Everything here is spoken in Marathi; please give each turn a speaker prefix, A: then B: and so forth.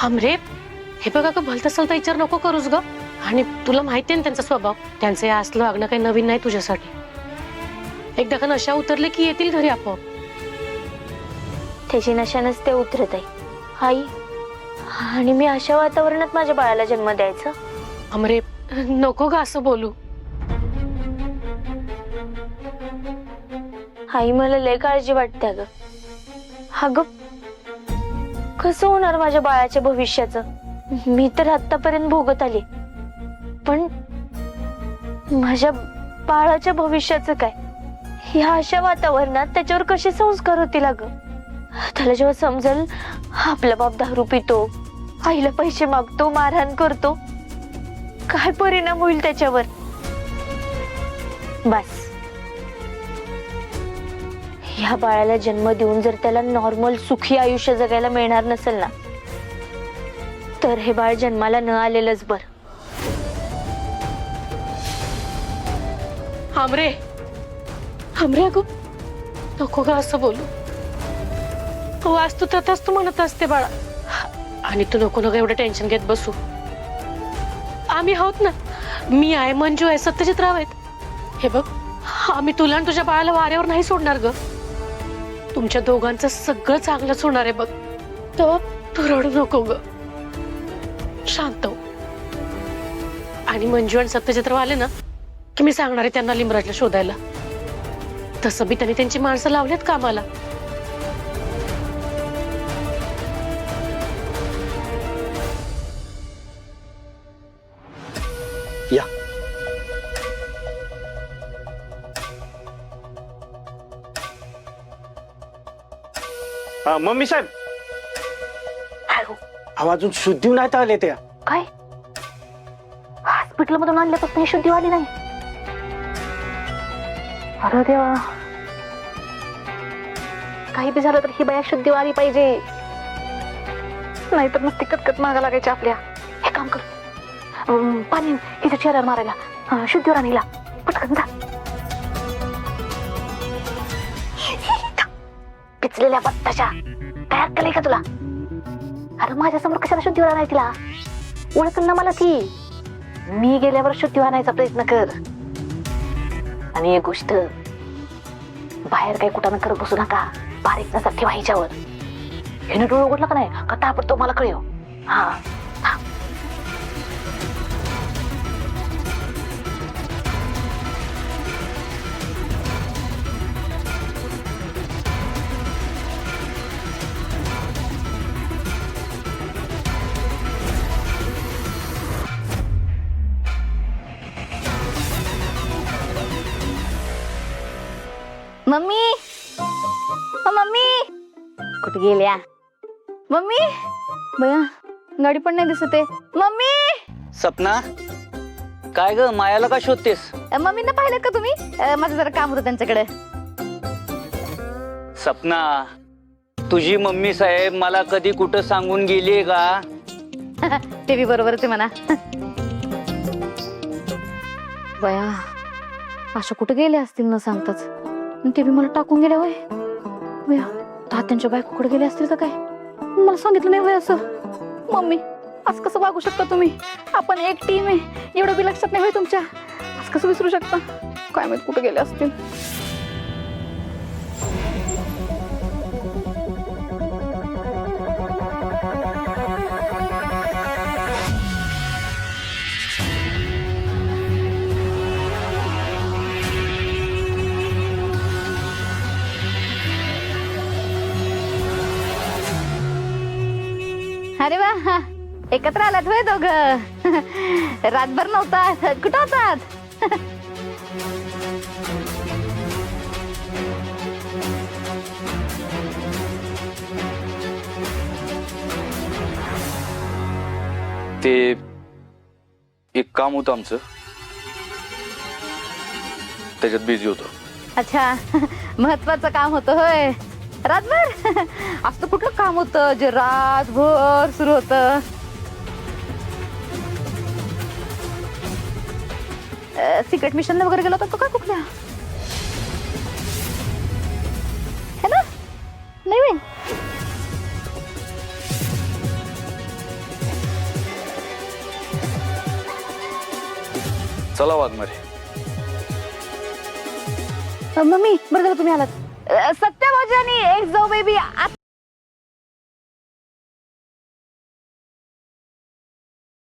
A: हमरे हे बघा का भलत सलता विचार नको करूस ग. आणि तुला माहिती आहे ना त्यांचा स्वभाव. त्यांचं हे असलं वागणं काही नवीन नाही तुझ्यासाठी. एकदा का नशा उतरले की येतील घरी आपोआप.
B: त्याची नशा नसते उतरत आहे आई. आणि मी अशा वातावरणात माझ्या बाळाला जन्म द्यायचा?
A: हमरे नको ग असं बोलू.
B: आई मला लय काळजी वाटते अगं. अगं कसं होणार माझ्या बाळाच्या भविष्याचं? मी तर आतापर्यंत भोगत आली, पण माझ्या बाळाच्या भविष्याचं काय? ह्या अशा वातावरणात त्याच्यावर कसे संस्कार होतील अगं? त्याला जेव्हा समजेल आपला बाप दारू पितो, आईला पैसे मागतो, मारहाण करतो, काय परिणाम होईल त्याच्यावर? बस ह्या बाळाला जन्म देऊन जर त्याला नॉर्मल सुखी आयुष्य जगायला मिळणार नसेल ना, तर हे बाळ जन्माला न आलेलंच बरं.
A: हमरे हमरे अगं नको ग असं बोलू. वास्तू तथाच तू म्हणत असते बाळा. आणि तू नको नको एवढं टेन्शन घेत बसू. आम्ही आहोत ना. मी आहे, मंजू आहे, सत्यजित राव आहेत. हे बघ, आम्ही तुला आणि तुझ्या बाळाला वाऱ्यावर नाही सोडणार ग. तुमच्या दोघांचं सगळं चांगलंच होणार आहे बघ. तेव्हा तू रडू नको ग. शांत हो. आणि मंजू आणि सत्यजित राव आले ना की मी सांगणार आहे त्यांना लिमराजला शोधायला. तसं बी त्यांनी त्यांची माणसं लावलीत कामाला.
C: या मम्मी साहेब, अहो अजून शुद्धी नाही तर आले त्या.
B: काय हॉस्पिटल मधून आणल्यापासून शुद्धी आली नाही? अरे देवा, काही बी झालं तर ही बाया शुद्धी आली पाहिजे, नाहीतर नुसती कटकट मागा लागायची आपल्या. हे काम कर, पाणी इथे चेहऱ्यावर मारायला, शुद्धीवर आणीला पटकन जा. पिचलेल्या बत्ताच्या काय अक्कल आहे का तुला? अरे माझ्या समोर कशाला शुद्धीवर आणाय तिला? ओळखल ना मला ती. मी गेल्यावर शुद्धीवर आणायचा प्रयत्न कर. आणि एक गोष्ट, बाहेर काही कुठं करत बसू नका. बारीक नसा ठेवा हिच्यावर. हिने डोळं उघडलं का नाही का ताबडतोब मला कळव. हा मम्मी, मम्मी कुठे गेल्या? मम्मी बया गाडी पण नाही दिसत आहे. मम्मी,
D: सपना, काय ग मायाला का शोधतेस?
B: मम्मींना पाहिलं का तुम्ही? माझं जरा काम होतं त्यांच्याकडे.
D: सपना, तुझी मम्मी साहेब मला कधी कुठं सांगून गेलीये का?
B: ते बी बरोबरच आहे म्हणा. बया अशा कुठे गेले असतील न सांगताच. ते बी मला टाकून गेल्या होय. बया तात्यांच्या बायकोकडे गेले असतील तर काय? मला सांगितलं नाही होय असं. मम्मी असं कसं वागू शकता तुम्ही? आपण एक टीम आहे, एवढं बी लक्षात नाही होय तुमच्या? असं कसं विसरू शकता? काय माहित कुठे गेले असतील. अरे वा, एकत्र आलात होय दोघं? रातभर नव्हता, कुठं होतात?
E: ते एक काम होतं आमचं, त्याच्यात बिझी होतो.
B: अच्छा, महत्वाचं काम होतं होय? रातभर असं कुठलं काम होतं जे रातभर सुरू होतं? सिक्रेट मिशनला वगैरे गेला होता का कुठल्या? है ना? नाही
E: चला वाघमारे.
F: मम्मी बरं झालं तुम्ही आलात. सत्यभाजी आणि एक जाऊ बेबी